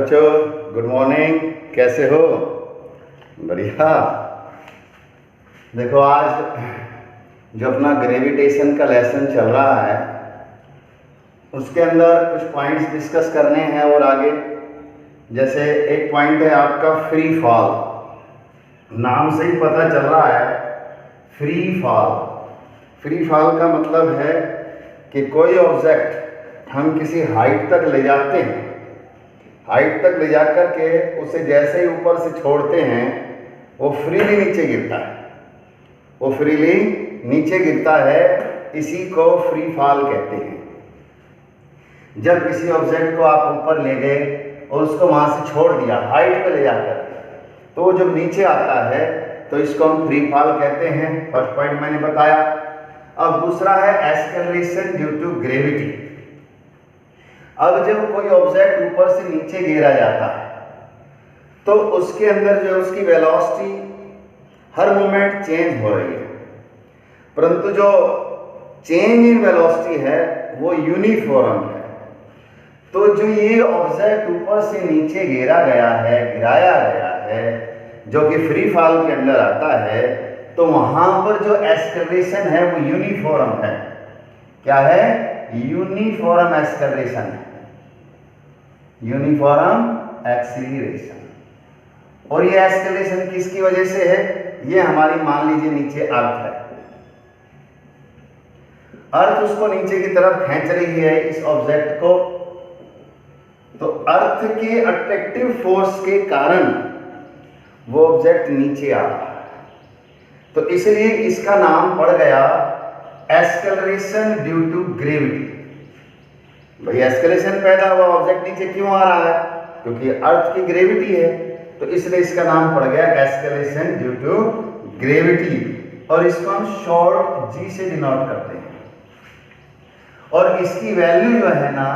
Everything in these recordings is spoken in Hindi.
बच्चों, गुड मॉर्निंग। कैसे हो? बढ़िया। देखो, आज जो अपना ग्रेविटेशन का लेसन चल रहा है उसके अंदर कुछ पॉइंट्स डिस्कस करने हैं। और आगे जैसे एक पॉइंट है आपका फ्री फॉल। नाम से ही पता चल रहा है फ्री फॉल। फ्री फॉल का मतलब है कि कोई ऑब्जेक्ट हम किसी हाइट तक ले जाते हैं, हाइट तक ले जा कर के उसे जैसे ही ऊपर से छोड़ते हैं वो फ्रीली नीचे गिरता है। वो फ्रीली नीचे गिरता है, इसी को फ्री फॉल कहते हैं। जब किसी ऑब्जेक्ट को आप ऊपर ले गए और उसको वहां से छोड़ दिया हाइट पे ले जाकर, तो वो जब नीचे आता है तो इसको हम फ्री फॉल कहते हैं। फर्स्ट पॉइंट मैंने बताया। अब दूसरा है एस्केलेशन ड्यू टू ग्रेविटी। अब जब कोई ऑब्जेक्ट ऊपर से नीचे गिरा जाता है तो उसके अंदर जो उसकी वेलोसिटी हर मोमेंट चेंज हो रही है, परंतु जो चेंज इन वेलोसिटी है वो यूनिफॉर्म है। तो जो ये ऑब्जेक्ट ऊपर से नीचे गिराया गया है, जो कि फ्री फॉल के अंदर आता है, तो वहां पर जो एक्सेलरेशन है वो यूनिफॉर्म है। क्या है? यूनिफॉर्म एक्सेलरेशन है, यूनिफॉर्म एक्सीलरेशन। और ये एक्सेलरेशन किसकी वजह से है? ये हमारी मान लीजिए नीचे अर्थ है, अर्थ उसको नीचे की तरफ खींच रही है इस ऑब्जेक्ट को, तो अर्थ के अट्रैक्टिव फोर्स के कारण वो ऑब्जेक्ट नीचे आ रहा है। तो इसलिए इसका नाम पड़ गया एक्सेलरेशन ड्यू टू ग्रेविटी। भाई एस्केलेशन पैदा हुआ, ऑब्जेक्ट नीचे क्यों आ रहा है? क्योंकि अर्थ की ग्रेविटी है, तो इसलिए इसका नाम पड़ गया एस्केलेशन ड्यू टू ग्रेविटी। और इसको हम शॉर्ट जी से डिनोट करते हैं। और इसकी वैल्यू जो है ना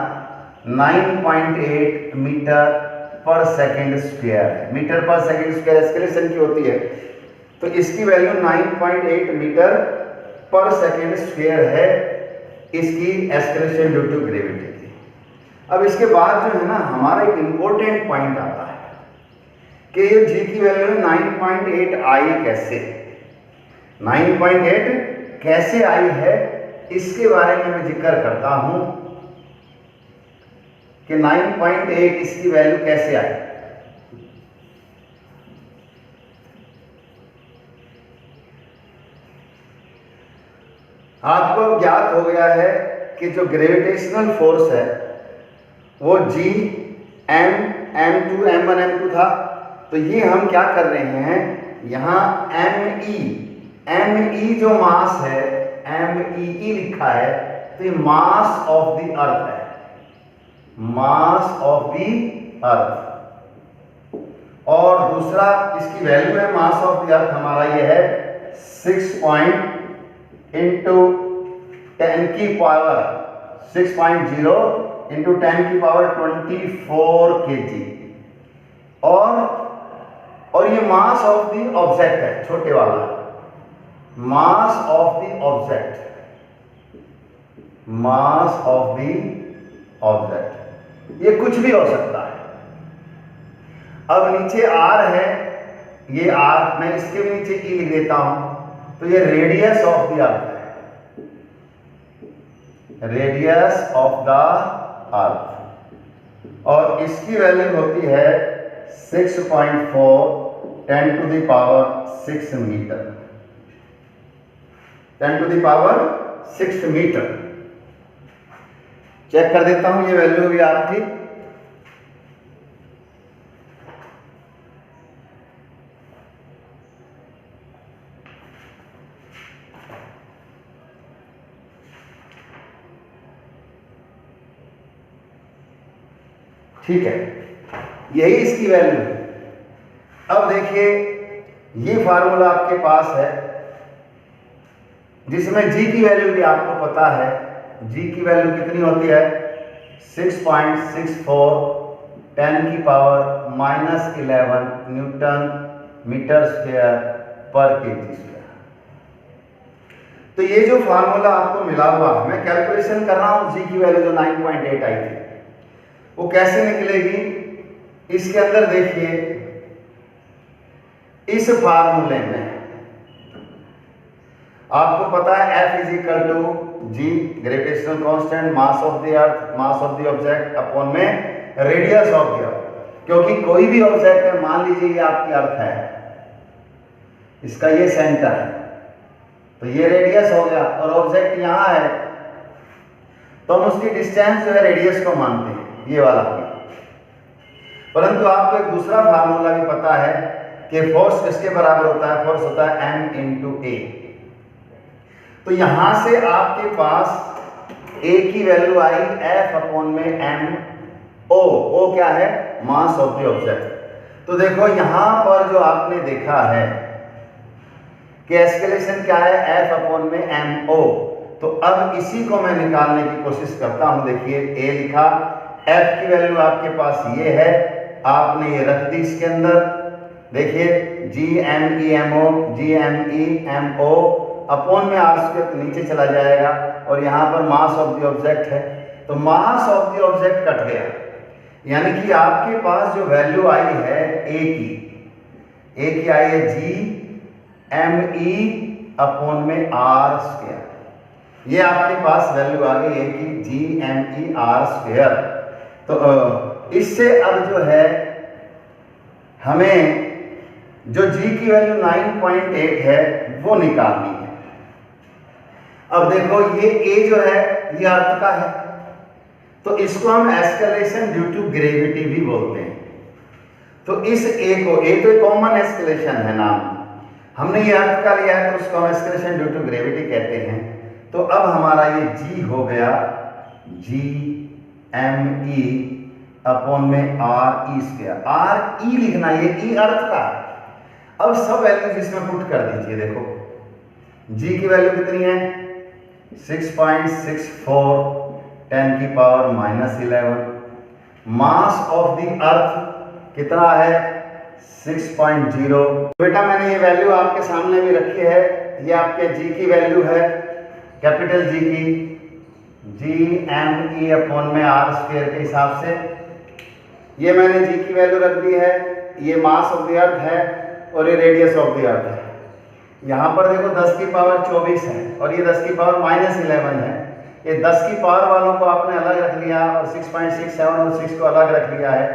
9.8 मीटर पर सेकेंड स्क्वायर है। मीटर पर सेकेंड स्क्वायर एस्केलेशन की होती है, तो इसकी वैल्यू 9.8 मीटर पर सेकेंड स्क्वायर है, इसकी एस्केलेशन ड्यू टू ग्रेविटी। अब इसके बाद जो है ना हमारा एक इंपॉर्टेंट पॉइंट आता है कि ये जी की वैल्यू 9.8 आई कैसे, 9.8 कैसे आई है, इसके बारे में मैं जिक्र करता हूं कि 9.8 इसकी वैल्यू कैसे आई। आपको ज्ञात हो गया है कि जो ग्रेविटेशनल फोर्स है वो जी M2 M1 M2 था। तो ये हम क्या कर रहे हैं, यहां ME जो मास है, MEE लिखा है, तो ये मास ऑफ द अर्थ है, मास ऑफ द अर्थ। और दूसरा इसकी वैल्यू है मास ऑफ द अर्थ हमारा ये है 6 इंटू 10 की पावर 6.0 इंटू 10 की पावर 24 kg। और ये मास ऑफ द ऑब्जेक्ट है, छोटे वाला मास of the object, mass of the object. ये कुछ भी हो सकता है। अब नीचे आर है, ये आर, मैं इसके भी नीचे ई लिख देता हूं, तो ये रेडियस ऑफ द अर्थ है, रेडियस ऑफ द अर्थ। और इसकी वैल्यू होती है 6.4 10 to the power 6 metre, 10 to the power 6 metre. Check कर देता हूं, ये वैल्यू भी आपकी ठीक है, यही इसकी वैल्यू है। अब देखिए ये फार्मूला आपके पास है जिसमें जी की वैल्यू भी आपको पता है। जी की वैल्यू कितनी होती है? 6.64 10 की पावर -11 न्यूटन मीटर स्क्वायर पर केजी स्क्वायर। तो ये जो फार्मूला आपको मिला हुआ, मैं कैलकुलेशन कर रहा हूं जी की वैल्यू जो 9.8 आई थी, वो कैसे निकलेगी? इसके अंदर देखिए, इस फार्मूले में आपको पता है F is equal to G gravitational constant, mass of the earth, mass of the object upon में रेडियस ऑफ द अर्थ। क्योंकि कोई भी ऑब्जेक्ट है, मान लीजिए ये आपकी अर्थ है, इसका ये सेंटर है, तो ये रेडियस हो गया, और ऑब्जेक्ट यहां है, तो हम उसकी डिस्टेंस जो है रेडियस को मानते हैं, ये वाला। परंतु आपको एक दूसरा फार्मूला भी पता है कि फोर्स किसके बराबर होता है, फोर्स होता है m इंटू ए। तो यहां से आपके पास a की वैल्यू आई F अपॉन में m o क्या है, मास ऑफ द ऑब्जेक्ट। तो देखो यहां पर जो आपने देखा है कि एस्केलेशन क्या है, F अपॉन में m o। तो अब इसी को मैं निकालने की कोशिश करता हूं। देखिए a लिखा, F की वैल्यू आपके पास ये है, आपने ये रख दी इसके अंदर। देखिए GME अपॉन में आर स्क्वायर तो नीचे चला जाएगा, और यहाँ पर मास ऑफ द ऑब्जेक्ट है, तो मास ऑफ द ऑब्जेक्ट कट गया, यानी कि आपके पास जो वैल्यू आई है ए की आई है GME अपॉन में आर स्क्वायर। ये आपके पास वैल्यू आ गई है कि GME आर स्क्वायर। तो इससे अब जो है हमें जो G की वैल्यू 9.8 है वो निकालनी है। अब देखो ये A जो है ये अर्थ का है, तो इसको हम एस्केलेशन ड्यू टू ग्रेविटी भी बोलते हैं। तो इस A को, A तो कॉमन एस्केलेशन है नाम, हमने ये अर्थ का लिया है तो उसको हम एस्केलेशन ड्यू टू ग्रेविटी कहते हैं। तो अब हमारा ये G हो गया GME अपॉन में RE स्क्वायर। RE लिखना, ये E अर्थ का। अब सब वैल्यूज इसमें पुट कर दीजिए। देखो G की वैल्यू कितनी है, 6.64 10 की पावर -11। मास ऑफ द अर्थ कितना है, 6.0। बेटा मैंने ये वैल्यू आपके सामने भी रखी है, ये आपके G की वैल्यू है, कैपिटल G की, GME अपॉन में आर स्क्वायर के हिसाब से। ये मैंने G की वैल्यू रख दी है, ये मास ऑफ द अर्थ है और ये रेडियस ऑफ द अर्थ है। यहाँ पर देखो 10 की पावर 24 है और ये 10 की पावर -11 है। ये 10 की पावर वालों को आपने अलग रख लिया और 6.67 और 6 को अलग रख लिया है,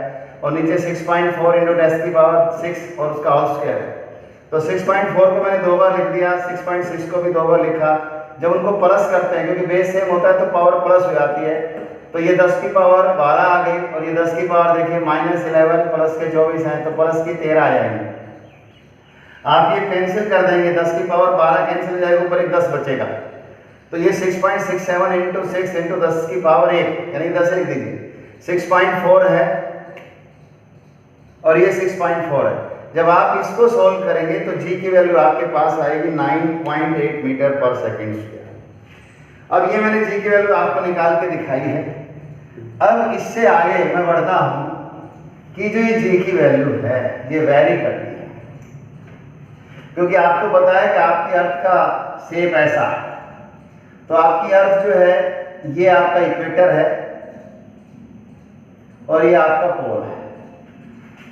और नीचे 6.4 इंटू 10 की पावर 6 और उसका होल स्क्वायर है। तो 6.4 को मैंने 2 बार लिख दिया, 6.6 को भी 2 बार लिखा। जब उनको प्लस करते हैं, क्योंकि बेस सेम होता है तो पावर प्लस हो जाती है, तो ये 10 की पावर 12 आ गई, और ये 10 की पावर देखिए -11 प्लस के 24 है, तो प्लस की 13 आ जाएंगे। आप ये कैंसिल कर देंगे, 10 की पावर 12 कैंसिल हो जाएगा, ऊपर एक 10 बचेगा। तो ये 6.67 इंटू 6 इंटू 10 की पावर 1 यानी 10 लिख दीजिए, 6.4 है और ये 6.4 है। जब आप इसको सोल्व करेंगे तो G की वैल्यू आपके पास आएगी 9.8 मीटर पर सेकेंड स्क्वायर। अब ये मैंने G की वैल्यू आपको निकाल के दिखाई है। अब इससे आगे मैं बढ़ता हूं कि जो ये G की वैल्यू है ये वेरी करती है, क्योंकि आपको पता है कि आपकी अर्थ का शेप ऐसा है। तो आपकी अर्थ जो है ये आपका इक्वेटर है और ये आपका पोल है।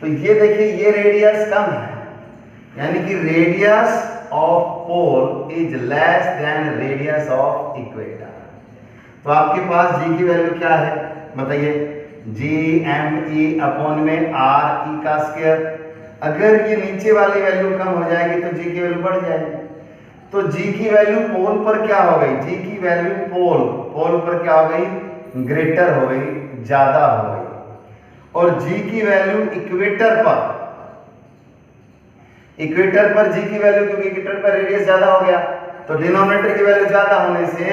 तो ये देखिए ये रेडियस कम है, यानी कि radius of pole is less than radius of equator. तो आपके पास G की वैल्यू क्या है बताइए, GME अपॉन में RE का स्क्वायर। अगर ये नीचे वाली वैल्यू कम हो जाएगी तो G की वैल्यू बढ़ जाएगी। तो G की वैल्यू पोल पर क्या हो गई, G की वैल्यू पोल पर क्या हो गई, ग्रेटर हो गई, ज्यादा हो गई। और G की वैल्यू इक्वेटर पर G की वैल्यू, क्योंकि इक्वेटर पर रेडियस ज्यादा हो गया, तो डिनोमिनेटर की वैल्यू ज्यादा होने से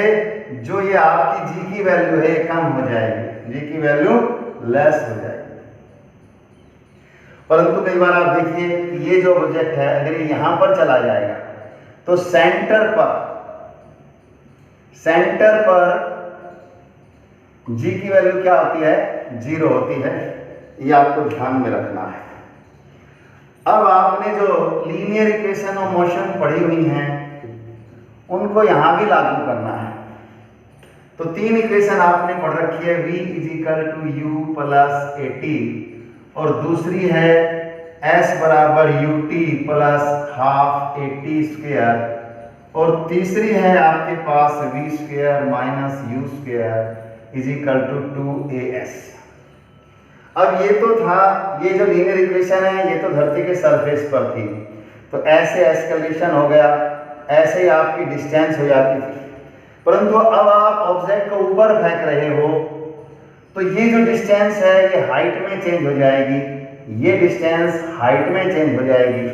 जो ये आपकी G की वैल्यू है कम हो जाएगी, G की वैल्यू लेस हो जाएगी। परंतु कई बार आप देखिए ये जो ऑब्जेक्ट है अगर ये यहां पर चला जाएगा तो सेंटर पर G की वैल्यू क्या होती है, 0 होती है। ये आपको ध्यान में रखना है। अब आपने जो लीनियर इक्वेशन ऑफ मोशन पढ़ी हुई हैं उनको यहां भी लागू करना है। तो 3 इक्वेशन आपने पढ़ रखी है, V = U + AT और दूसरी है s बराबर ut plus half a t square, और तीसरी है आपके पास v square minus u square is equal to 2as। अब ये तो था, ये जो लीनियर इक्वेशन है ये तो धरती के सरफेस पर थी, तो ऐसे एस्केलेशन हो गया, ऐसे ही आपकी डिस्टेंस हो जाती थी। परंतु अब आप ऑब्जेक्ट को ऊपर फेंक रहे हो तो ये जो डिस्टेंस है ये हाइट में चेंज हो जाएगी, ये डिस्टेंस हाइट में चेंज हो जाएगी,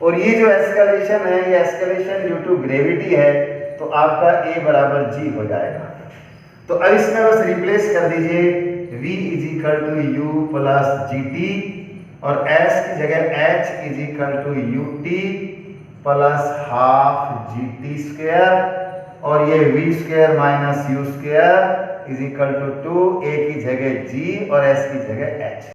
और ये जो एस्केलेशन है ये एस्केलेशन ड्यू टू ग्रेविटी है, तो आपका a बराबर g हो जाएगा। तो अब इसमें बस रिप्लेस कर दीजिए v is equal to u plus g t, और s की जगह h is equal to u t plus half g t square, और ये v square minus u square is equal to 2, a की जगह g और s की जगह h।